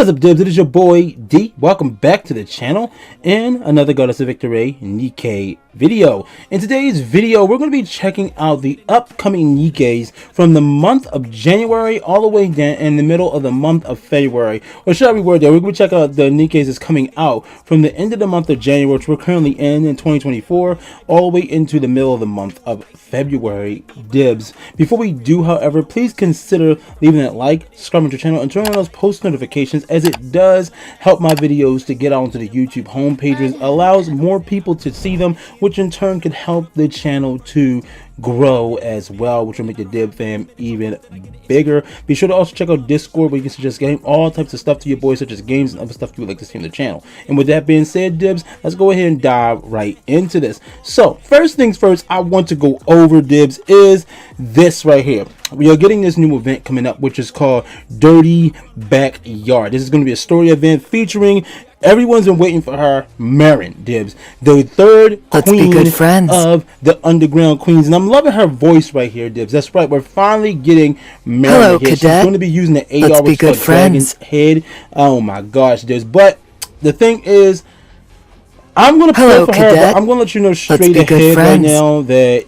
What is up, Dibs? It is your boy D. Welcome back to the channel and another Goddess of Victory Nikke video. In today's video, we're going to be checking out the upcoming Nikkes from the month of January all the way down in the middle of the month of February. Or should I reword that? We're going to check out the Nikkes that's coming out from the end of the month of January, which we're currently in 2024, all the way into the middle of the month of February. Dibs. Before we do, however, please consider leaving that like, subscribing to the channel, and turning on those post notifications, as it does help my videos to get onto the YouTube home pages, allows more people to see them, which in turn can help the channel to grow as well, which will make the Dib fam even bigger. Be sure to also check out Discord, where you can suggest all types of stuff to your boys, such as games and other stuff you would like to see on the channel. And with that being said, Dibs, let's go ahead and dive right into this. So first things first, I want to go over, Dibs, is this right here. We are getting this new event coming up, which is called Dirty Backyard. This is going to be a story event featuring, everyone's been waiting for her, Moran, Dibs, the third queen of the underground queens. And I'm loving her voice right here, Dibs. That's right, we're finally getting Moran. Hello, here. Cadet. She's going to be using the AR, which is Dragon's Head. Oh my gosh, Dibs. But the thing is, I'm going to play for her, but I'm going to let you know straight ahead right now that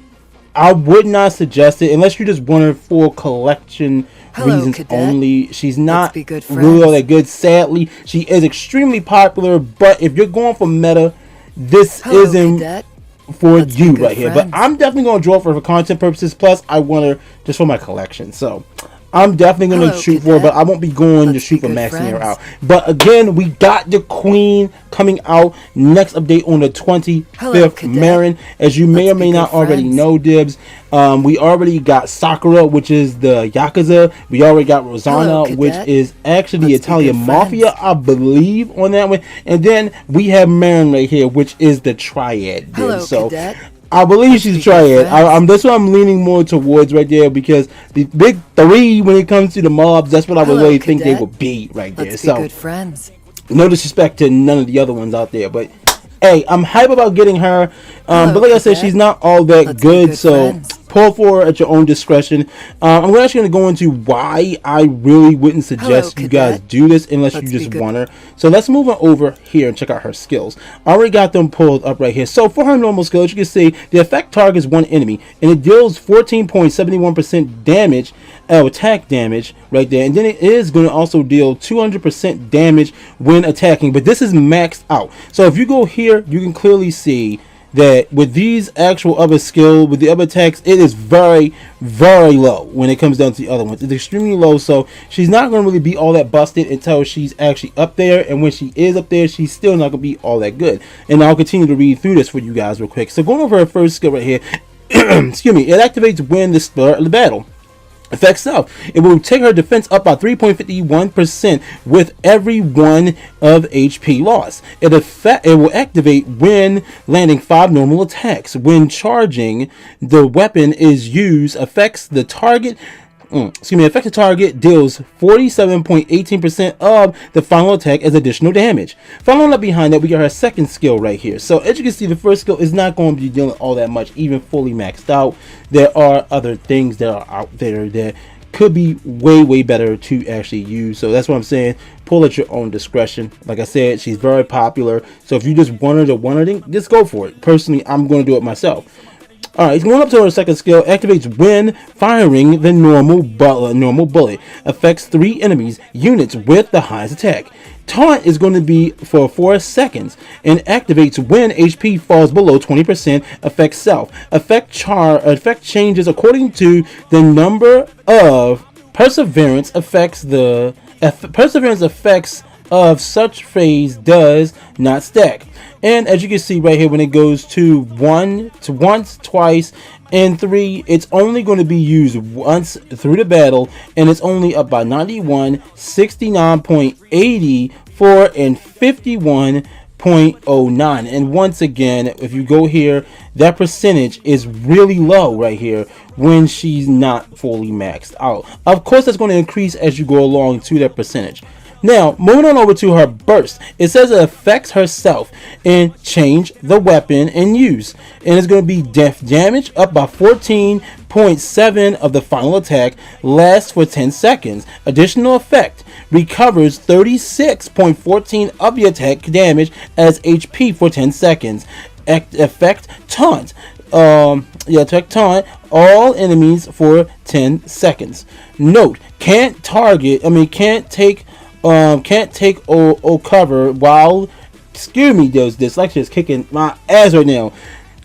I would not suggest it unless you just want her for collection reasons only. She's not really all that good. Sadly, she is extremely popular, but if you're going for meta, this isn't for you right here. But I'm definitely going to draw for content purposes. Plus, I want her just for my collection. So I'm definitely going to shoot for her, but I won't be going to shoot for maxing her out. But again, we got the queen coming out. Next update on the 25th, Moran. As you may or may not already know, Dibs, we already got Sakura, which is the Yakuza. We already got Rosanna, which is actually the Italian Mafia, I believe, on that one. And then we have Moran right here, which is the Triad, Dibs. So I believe she's a Triad. That's what I'm leaning more towards right there, because the big three when it comes to the mobs, that's what I would really think they would be right there. So no disrespect to none of the other ones out there, but hey, I'm hype about getting her. But like I said, she's not all that good, so pull for her at your own discretion. I'm actually going to go into why I really wouldn't suggest you guys do this unless you just want her. So let's move on over here and check out her skills. I already got them pulled up right here. So for her normal skills, you can see the effect targets one enemy, and it deals 14.71% damage, attack damage right there. And then it is going to also deal 200% damage when attacking, but this is maxed out. So if you go here, you can clearly see that with these actual other skill, with the other attacks, it is very, very low when it comes down to the other ones. It's extremely low, so she's not going to really be all that busted until she's actually up there, and when she is up there, she's still not going to be all that good. And I'll continue to read through this for you guys real quick. So going over her first skill right here, excuse me, it activates when the start of the battle. Effect self. It will take her defense up by 3.51% with every 1 of HP loss. It will activate when landing 5 normal attacks. When charging, the weapon is used. Affects the target. Affect the target, deals 47.18% of the final attack as additional damage. Following up behind that, we got her second skill right here. So as you can see, the first skill is not going to be dealing all that much, even fully maxed out. There are other things that are out there that could be way better to actually use. So that's what I'm saying. Pull at your own discretion. Like I said, she's very popular. So if you just want her to just go for it. Personally, I'm going to do it myself. Alright, going up to our second skill, activates when firing the normal bullet. Affects 3 enemies units with the highest attack. Taunt is going to be for 4 seconds and activates when HP falls below 20%. Affects self. Effect changes according to the number of perseverance effects. The perseverance effects of such phase does not stack. And as you can see right here, when it goes to once, twice, and 3, it's only going to be used once through the battle, and it's only up by 91, 69.84, and 51.09. And once again, if you go here, that percentage is really low right here when she's not fully maxed out. Of course, that's going to increase as you go along to that percentage. Now, moving on over to her burst. It says it affects herself and change the weapon in use. And it's going to be death damage up by 14.7 of the final attack, lasts for 10 seconds. Additional effect, recovers 36.14 of the attack damage as HP for 10 seconds. Effect, taunt. Attack taunt all enemies for 10 seconds. Note, can't take or cover while, excuse me, there's dyslexia is kicking my ass right now.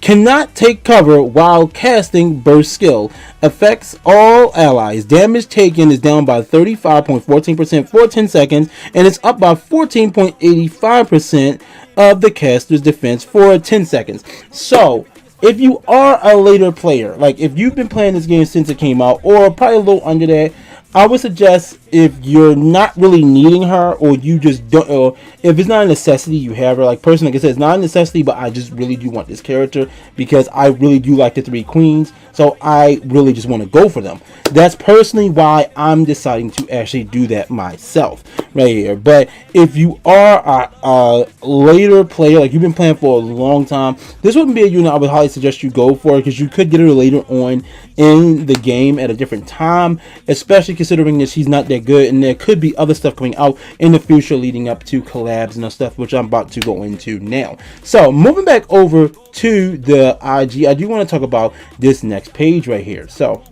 Cannot take cover while casting burst skill. Affects all allies. Damage taken is down by 35.14% for 10 seconds, and it's up by 14.85% of the caster's defense for 10 seconds. So, if you are a later player, like if you've been playing this game since it came out, or probably a little under that, I would suggest, if you're not really needing her, or you just don't, or if it's not a necessity you have her, like personally, like I said, it's not a necessity, but I just really do want this character because I really do like the 3 queens, so I really just want to go for them. That's personally why I'm deciding to actually do that myself right here. But if you are a later player, like you've been playing for a long time, this wouldn't be a unit I would highly suggest you go for, because you could get her later on in the game at a different time, especially considering that she's not that good, and there could be other stuff coming out in the future leading up to collabs and stuff, which I'm about to go into now. So moving back over to the IG, I do want to talk about this next page right here. So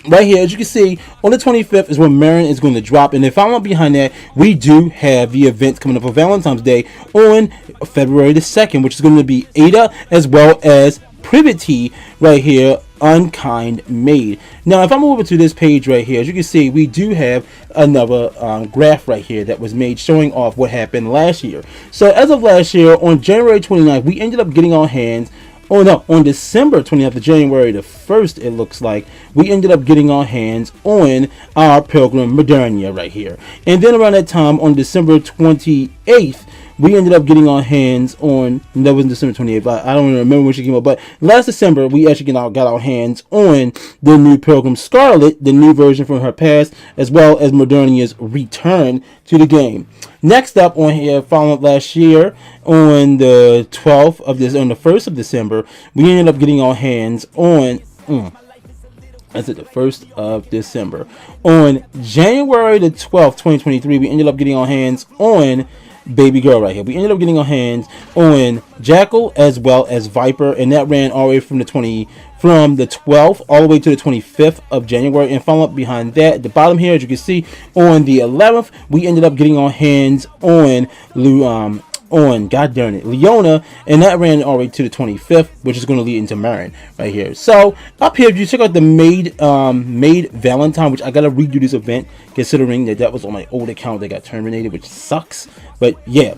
right here, as you can see, on the 25th is when Moran is going to drop, and if I'm not behind that, we do have the events coming up for Valentine's Day on February the 2nd, which is going to be Ada as well as Privaty right here, Unkind Maid. Now, if I move over to this page right here, as you can see, we do have another graph right here that was made showing off what happened last year. So as of last year, on January 29th, we ended up getting our hands, on December 29th to January the 1st, it looks like, we ended up getting our hands on our Pilgrim Modernia right here. And then around that time, on December 28th, we ended up getting our hands on, that was December 28th, but I don't even remember when she came out, but last December, we actually got our hands on the new Pilgrim Scarlet, the new version from her past, as well as Modernia's return to the game. Next up on here, following up last year, on the 12th of this, on the 1st of December, we ended up getting our hands on, that's it, the 1st of December. On January the 12th, 2023, we ended up getting our hands on baby girl right here. We ended up getting our hands on Jackal as well as Viper, and that ran all the way from the 12th all the way to the 25th of January. And following up behind that, at the bottom here, as you can see, on the 11th, we ended up getting our hands on Leona, and that ran all the way to the 25th, which is going to lead into Moran right here. So up here, if you check out the Maid Valentine, which I gotta redo this event considering that was on my old account that got terminated, which sucks. But yeah,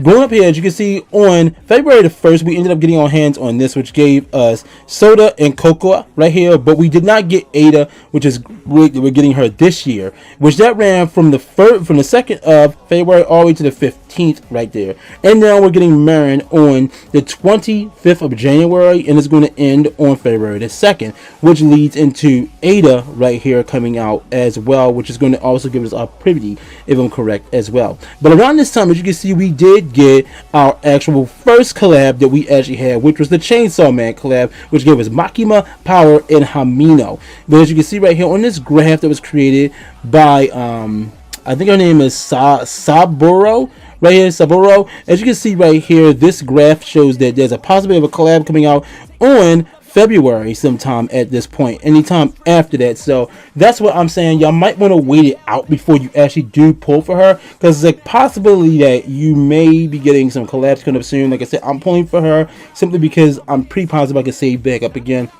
going up here, as you can see, on February the 1st, we ended up getting our hands on this, which gave us Soda and Cocoa right here, but we did not get Ada, which is we're getting her this year, which that ran from the 2nd of February all the way to the 15th right there. And now we're getting Moran on the 25th of January, and it's going to end on February the 2nd, which leads into Ada right here coming out as well, which is going to also give us our Privaty, if I'm correct, as well. But around this time, as you can see, we did get our actual first collab that we actually had, which was the Chainsaw Man collab, which gave us Makima, Power, and Hamino. But as you can see right here on this graph that was created by I think her name is Saburo right here, Saburo. As you can see right here, this graph shows that there's a possibility of a collab coming out on February sometime at this point, anytime after that. So that's what I'm saying. Y'all might want to wait it out before you actually do pull for her, because there's a possibility that you may be getting some collabs coming up soon. Like I said, I'm pulling for her simply because I'm pretty positive I can save back up again,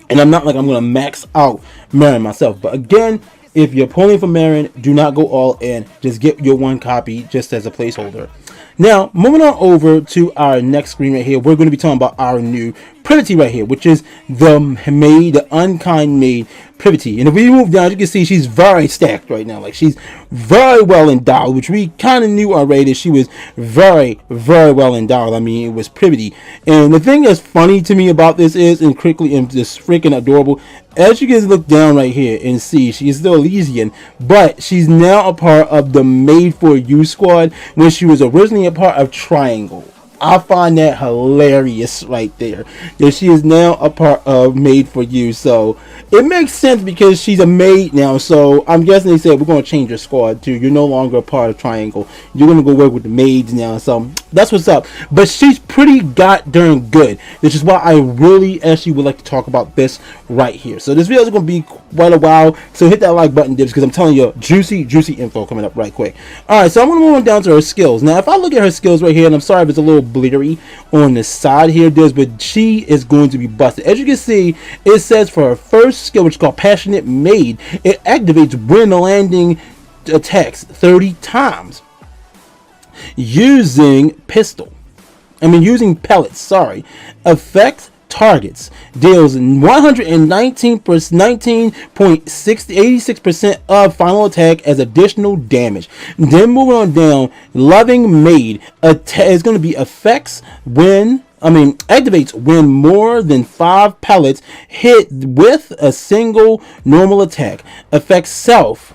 and I'm not like I'm going to max out Moran myself. But again, if you're pulling for Moran, do not go all in. Just get your one copy just as a placeholder. Now, moving on over to our next screen right here, we're going to be talking about our new Privaty right here, which is the Maid, the Unkind Maid, Privaty. And if we move down, you can see she's very stacked right now. Like, she's very well endowed, which we kind of knew already that she was very, very well endowed. I mean, it was Privaty. And the thing that's funny to me about this is, and quickly and just freaking adorable, as you guys look down right here and see, she is still Elysian, but she's now a part of the Made for You squad when she was originally a part of Triangle. I find that hilarious right there, that she is now a part of Made for You. So it makes sense because she's a maid now. So I'm guessing they said we're going to change your squad too. You're no longer a part of Triangle. You're going to go work with the maids now. So that's what's up. But she's pretty goddamn good, which is why I really actually would like to talk about this right here. So this video is going to be quite a while. So hit that like button, Dibs, because I'm telling you, juicy info coming up right quick. All right, so I'm going to move on down to her skills. Now, if I look at her skills right here, and I'm sorry if it's a little blurry on the side here, but she is going to be busted. As you can see, it says for her first skill, which is called Passionate Maid, it activates when landing attacks 30 times using pellets. Affects targets, deals 19.86% of final attack as additional damage. Then moving on down, Loving Maid is going to be activates when more than 5 pellets hit with a single normal attack. Affects self.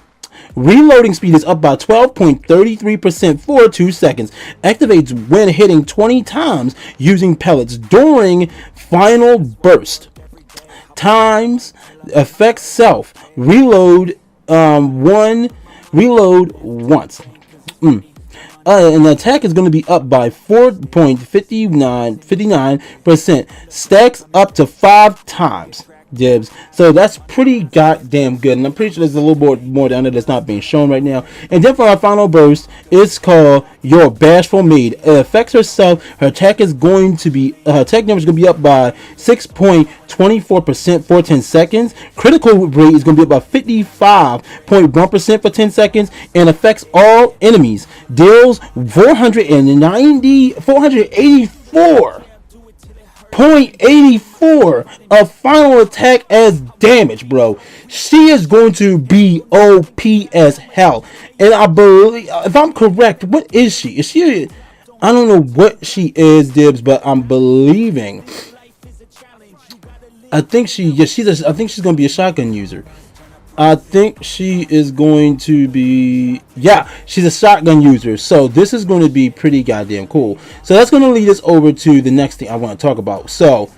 Reloading speed is up by 12.33% for 2 seconds. Activates when hitting 20 times using pellets during final burst. Times affects self. Reload once. And the attack is going to be up by 4.59%. Stacks up to 5 times. Dibs. So that's pretty goddamn good, and I'm pretty sure there's a little more down there that's not being shown right now. And then for our final burst, it's called Your Bashful Maid. It affects herself. Her attack is going to be attack number is going to be up by 6.24% for 10 seconds. Critical rate is going to be up by 55.1% for 10 seconds, and affects all enemies. Deals 484.84 of final attack as damage, bro. She is going to be OP as hell. And I believe, if I'm correct, what is she? Is she? I don't know what she is, Dibs, but I'm believing. I think she's going to be a shotgun user. I think she is going to be, she's a shotgun user. So this is going to be pretty goddamn cool. So that's going to lead us over to the next thing I want to talk about. So,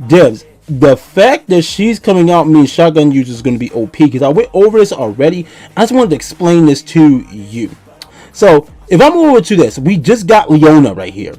Dibs, the fact that she's coming out means shotgun user is going to be OP, because I went over this already. I just wanted to explain this to you. So if I move over to this, we just got Leona right here.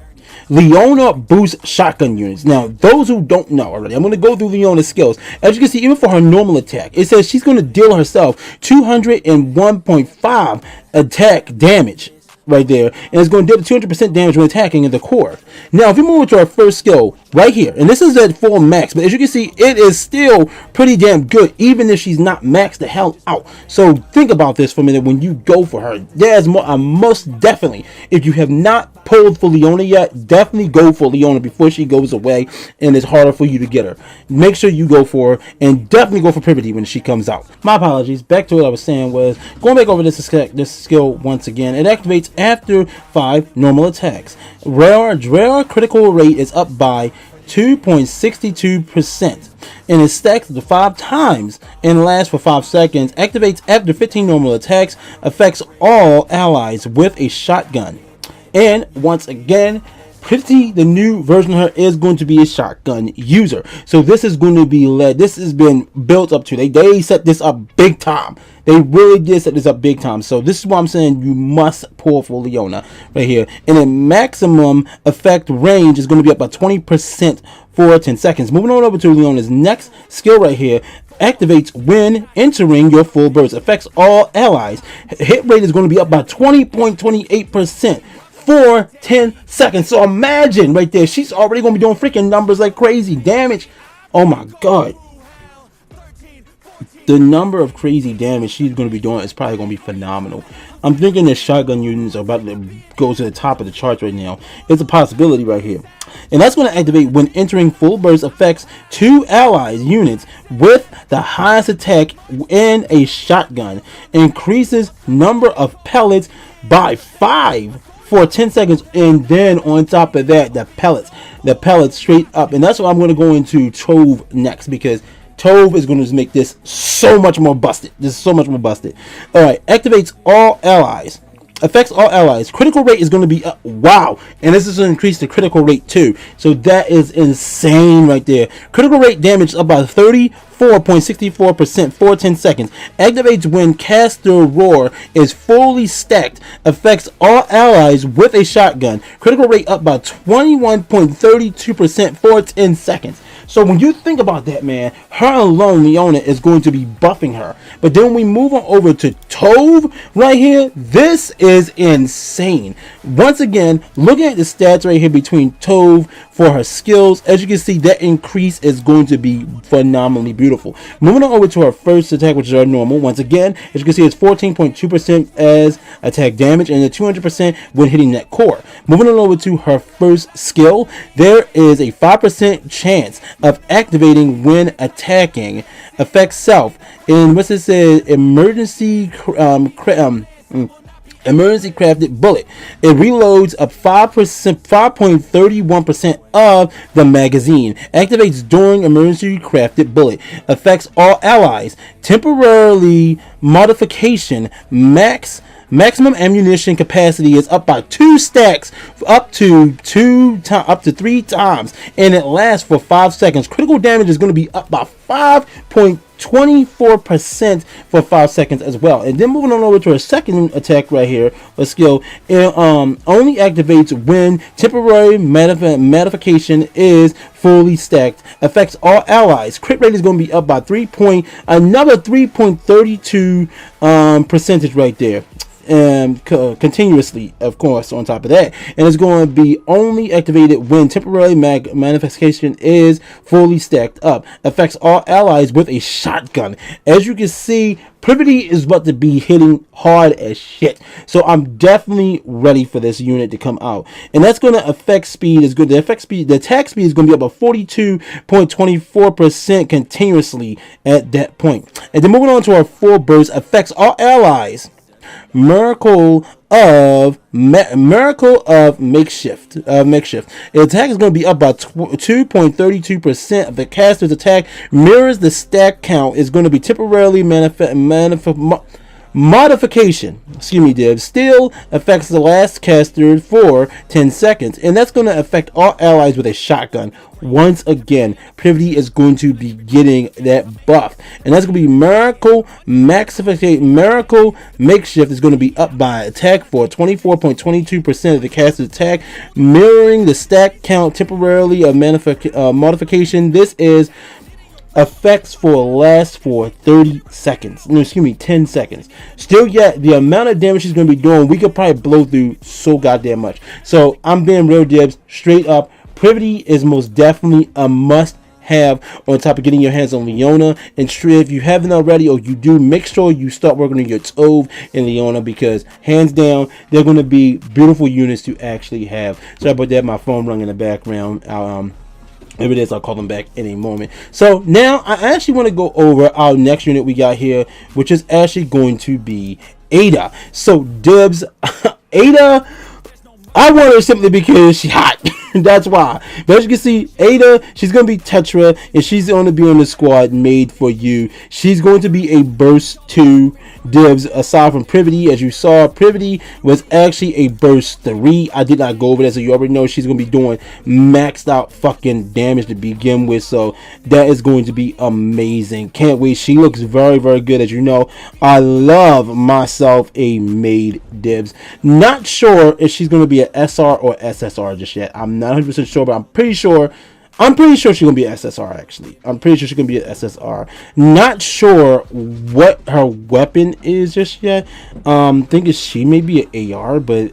Leona boosts shotgun units. Now, those who don't know already, I'm going to go through Leona's skills. As you can see, even for her normal attack, it says she's going to deal herself 201.5 attack damage right there, and it's going to deal 200% damage when attacking in the core. Now, if you move to our first skill right here, and this is at full max, but as you can see, it is still pretty damn good, even if she's not maxed the hell out. So think about this for a minute when you go for her. There's more, most definitely, if you have not pulled for Leona yet, definitely go for Leona before she goes away and it's harder for you to get her. Make sure you go for her, and definitely go for Privaty when she comes out. My apologies. Back to what I was saying was, going back over this skill once again. It activates after 5 normal attacks. Rare critical rate is up by 2.62%, and it stacks to 5 times and lasts for 5 seconds. Activates after 15 normal attacks. Affects all allies with a shotgun. And once again, Privaty, the new version of her, is going to be a shotgun user. So this is going to be this has been built up to. They set this up big time. They really did set this up big time. So this is why I'm saying you must pull for Leona right here. And then maximum effect range is going to be up by 20% for 10 seconds. Moving on over to Leona's next skill right here. Activates when entering your full burst. Affects all allies. Hit rate is going to be up by 20.28%. for 10 seconds. So imagine right there, she's already going to be doing freaking numbers like crazy. Damage. Oh my god. the number of crazy damage she's going to be doing is probably going to be phenomenal. I'm thinking the shotgun units are about to go to the top of the charts right now. It's a possibility right here. And that's going to activate when entering full burst, affects 2 allies units with the highest attack in a shotgun. Increases number of pellets by 5 for 10 seconds, and then on top of that, the pellets straight up. And that's what I'm going to go into Tove next, because Tove is going to make this so much more busted. This is so much more busted. Alright, activates all allies. Affects all allies. Critical rate is going to be up. Wow. And this is going to increase the critical rate too. So that is insane right there. Critical rate damage up by 34.64% for 10 seconds. Activates when caster roar is fully stacked. Affects all allies with a shotgun. Critical rate up by 21.32% for 10 seconds. So when you think about that, man, her alone, Leona, is going to be buffing her. But then we move on over to Tove right here. This is insane. Once again, looking at the stats right here between Tove for her skills, as you can see, that increase is going to be phenomenally beautiful. Moving on over to her first attack, which is our normal. Once again, as you can see, it's 14.2% as attack damage and the 200% when hitting that core. Moving on over to her first skill, there is a 5% chance of activating when attacking. Affects self. And what's it say? Emergency crafted bullet. It reloads up 5.31% of the magazine. Activates during emergency crafted bullet. Affects all allies. Temporarily modification. Maximum ammunition capacity is up by 2 stacks, up to 3 times, and it lasts for 5 seconds. Critical damage is going to be up by 5.24% for 5 seconds as well. And then moving on over to our second attack right here, a skill, it only activates when temporary modification is fully stacked. Affects all allies. Crit rate is going to be up by another 3.32 percentage right there. Continuously, of course, on top of that, and it's going to be only activated when temporary manifestation is fully stacked up. Affects all allies with a shotgun. As you can see, Privaty is about to be hitting hard as shit, so I'm definitely ready for this unit to come out. And that's going to affect speed is good. The attack speed is going to be up by 42.24% continuously at that point. And then moving on to our full burst, affects all allies. Miracle of makeshift. The attack is going to be up by 2.32% of the caster's attack. Mirrors the stack count. Is going to be temporarily modification. Excuse me, Div. Still affects the last caster for 10 seconds, and that's going to affect all allies with a shotgun. Once again, Privaty is going to be getting that buff, and that's going to be Miracle Makeshift is going to be up by attack for 24.22% of the caster's attack, mirroring the stack count temporarily of modification. This is effects last for 30 seconds. No, excuse me, 10 seconds. Still yet, the amount of damage she's going to be doing, we could probably blow through so goddamn much. So I'm being real, Dibs, straight up. Privaty is most definitely a must have on top of getting your hands on Leona. And if you haven't already, or you do, make sure you start working on your Tove and Leona, because hands down, they're going to be beautiful units to actually have. Sorry about that, my phone rung in the background. If it is, I'll call them back in a moment. So now I actually want to go over our next unit we got here, which is actually going to be Ada. So Dibs, Ada, I want her simply because she's hot. That's why. But as you can see, Ada, she's going to be Tetra, and she's going to be on the squad made for you. She's going to be a burst 2, Dibs, aside from Privaty. As you saw, Privaty was actually a burst 3. I did not go over that, so you already know she's going to be doing maxed out fucking damage to begin with. So that is going to be amazing. Can't wait. She looks very, very good. As you know, I love myself a Maid, Dibs. Not sure if she's going to be an SR or SSR just yet. I'm not 100% sure, but I'm pretty sure she's gonna be an SSR. Actually, I'm pretty sure she's gonna be an SSR. Not sure what her weapon is just yet. Thinking she may be an AR, but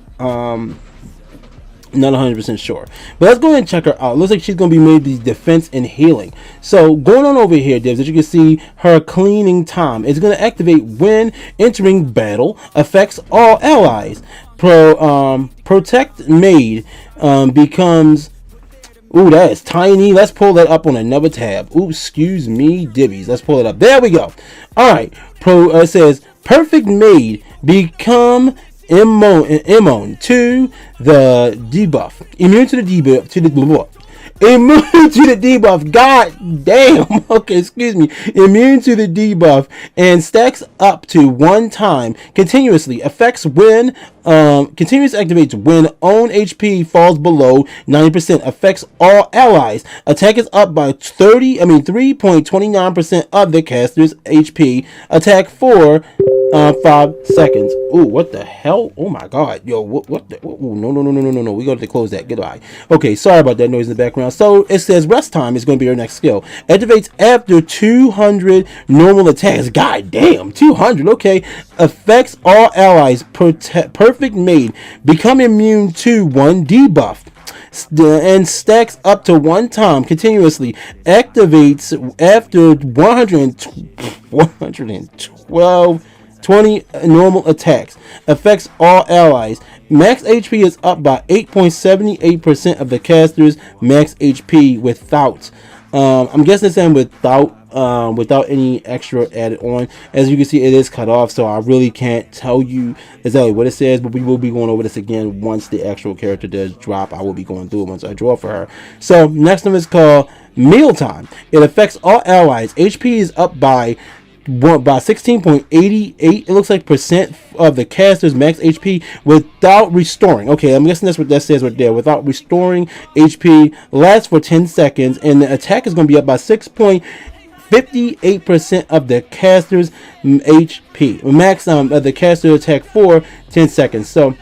Not 100% sure. But let's go ahead and check her out. Looks like she's going to be made the defense and healing. So going on over here, Devs, as you can see, her cleaning time is going to activate when entering battle. Affects all allies. Protect Maid becomes... Ooh, that is tiny. Let's pull that up on another tab. Ooh, excuse me, divvies. Let's pull it up. There we go. All right. It says, perfect Maid become immune to the debuff. Immune to the debuff. Immune to the debuff. God damn. Okay, excuse me. Immune to the debuff and stacks up to 1 time continuously. Affects when continuous activates when own HP falls below 90%. Affects all allies. Attack is up by 3.29% of the caster's HP. Attack for 5 seconds. Ooh, what the hell? Oh my god. Yo, what the? Ooh, no. We got to close that. Goodbye. Okay, sorry about that noise in the background. So it says rest time is going to be our next skill. Activates after 200 normal attacks. God damn, 200. Okay. Affects all allies. Perfect Maid. Become immune to 1 debuff. And stacks up to 1 time continuously. Activates after 120 normal attacks. Affects all allies. Max HP is up by 8.78% of the caster's max HP without. I'm guessing it's saying without any extra added on. As you can see, it is cut off, so I really can't tell you exactly what it says, but we will be going over this again once the actual character does drop. I will be going through it once I draw for her. So next one is called Mealtime. It affects all allies. HP is up by 16.88, it looks like, percent of the caster's max HP without restoring. Okay, I'm guessing that's what that says right there. Without restoring HP, lasts for 10 seconds, and the attack is going to be up by 6.58% of the caster's HP. Max of the caster attack for 10 seconds. So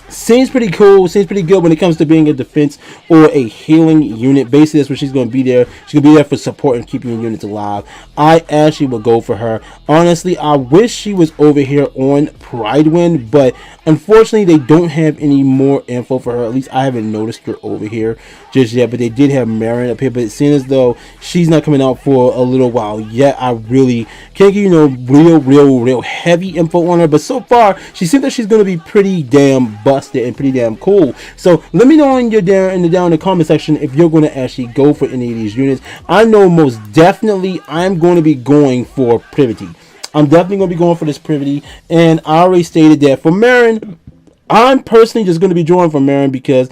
seems pretty cool. Seems pretty good when it comes to being a defense or a healing unit. Basically, that's where she's going to be there. She's going to be there for support and keeping your units alive. I actually will go for her. Honestly, I wish she was over here on Pridewind, but unfortunately, they don't have any more info for her. At least I haven't noticed her over here just yet. But they did have Moran up here. But it seems as though she's not coming out for a little while yet. I really can't give you real heavy info on her. But so far, she seems like she's going to be pretty damn busted and pretty damn cool. So let me know down in the comment section if you're going to actually go for any of these units. I know most definitely I'm going to be going for Privaty. I'm definitely going to be going for this Privaty, and I already stated that for Moran, I'm personally just going to be drawing for Moran because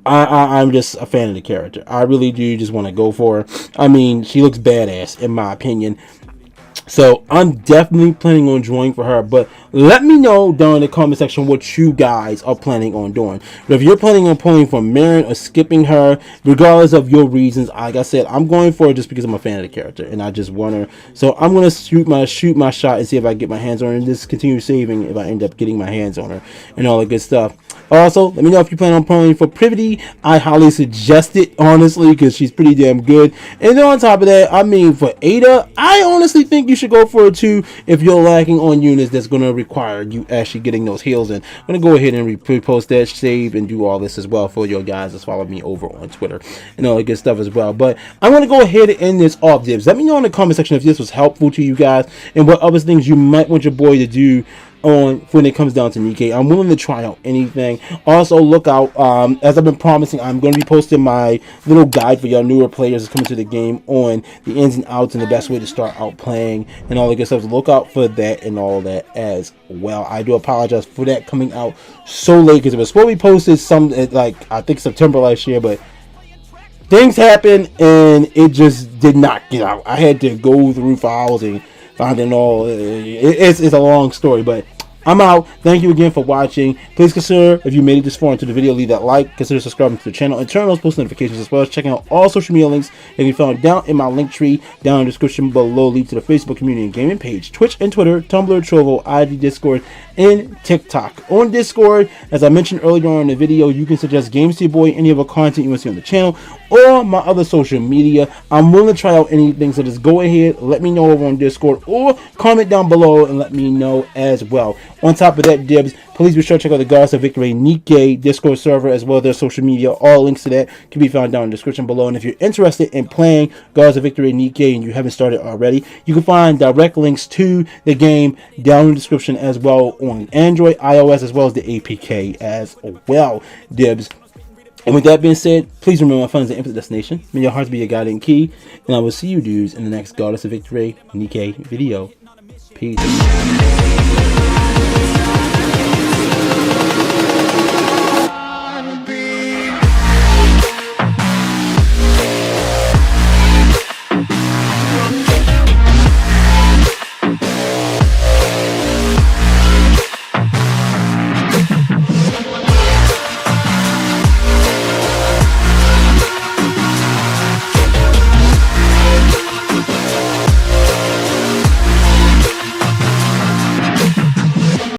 I'm just a fan of the character. I really do just want to go for her. I mean, she looks badass in my opinion. So I'm definitely planning on drawing for her, but let me know down in the comment section what you guys are planning on doing. But if you're planning on pulling for Moran or skipping her, regardless of your reasons, like I said, I'm going for it just because I'm a fan of the character and I just want her. So I'm gonna shoot my shot and see if I get my hands on her, and just continue saving if I end up getting my hands on her and all that good stuff. Also, let me know if you plan on pulling for Privaty. I highly suggest it, honestly, because she's pretty damn good. And then on top of that, I mean, for Ada, I honestly think you should go for it too if you're lacking on units that's going to require you actually getting those heals in. I'm going to go ahead and repost that, save, and do all this as well for your guys that follow me over on Twitter and all that good stuff as well. But I'm going to go ahead and end this off, Dibs. Let me know in the comment section if this was helpful to you guys and what other things you might want your boy to do on when it comes down to Nikke. I'm willing to try out anything. Also, look out, as I've been promising, I'm going to be posting my little guide for y'all newer players coming to the game on the ins and outs and the best way to start out playing and all that good stuff. So look out for that and all that as well. I do apologize for that coming out so late because it was supposed to be posted like I think September last year, but things happened and it just did not get out. I had to go through files and find it all. It's a long story, but I'm out. Thank you again for watching. Please consider, if you made it this far into the video, leave that like, consider subscribing to the channel, and turn on those post notifications, as well as checking out all social media links that can be found down in my link tree down in the description below. Lead to the Facebook community and gaming page, Twitch and Twitter, Tumblr, Trovo, ID, Discord, and TikTok. On Discord, as I mentioned earlier on in the video, you can suggest games to your boy, any other content you want to see on the channel, or my other social media. I'm willing to try out anything, so just go ahead, let me know over on Discord, or comment down below and let me know as well. On top of that, Dibs, please be sure to check out the Goddess of Victory Nikke Discord server as well as their social media. All links to that can be found down in the description below. And if you're interested in playing Goddess of Victory Nikke and you haven't started already, you can find direct links to the game down in the description as well on Android, iOS, as well as the APK as well, Dibs. And with that being said, please remember my fun is the infinite destination. May your hearts be your guiding key. And I will see you dudes in the next Goddess of Victory Nikke video. Peace.